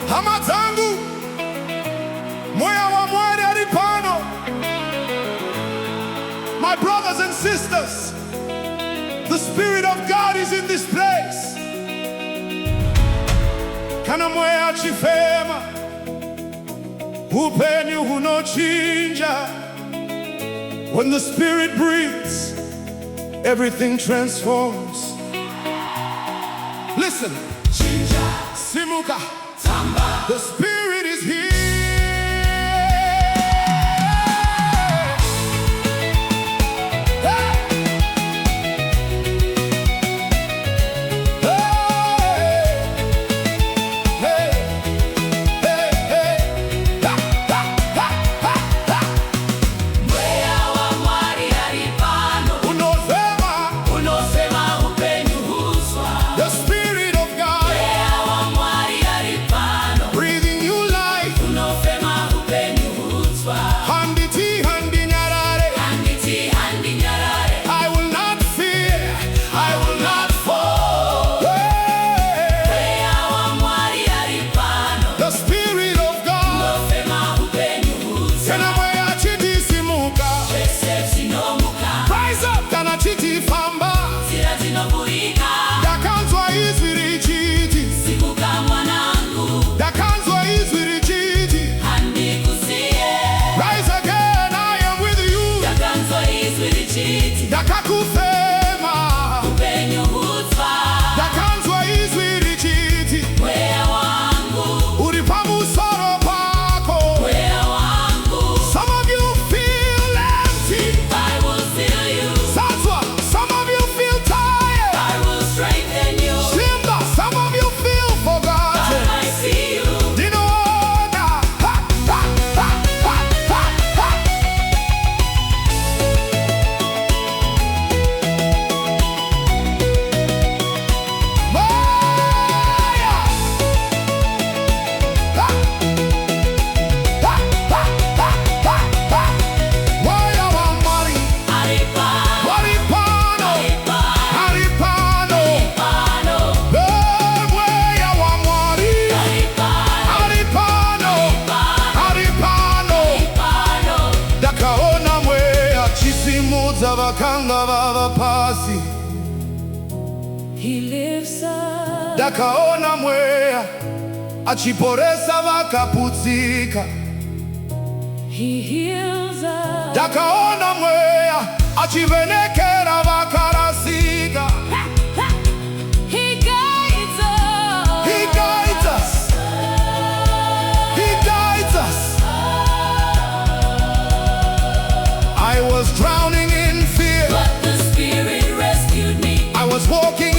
Hama zangu Mweya waMwari Aripano. My brothers and sisters, the Spirit of God is in this place. Kana mweya chifema upenyu hunochinja. When the Spirit breathes, everything transforms. Listen. Chinja, simuka, tamba. The Spirit is here. He lives up. Dakaona mweya achiporesa vakaputsika. He heals us. Dakaona mweya achivenekera vakarasika. He guides us. He guides us. He guides us. I was drowning in fear, but the Spirit rescued me. I was walking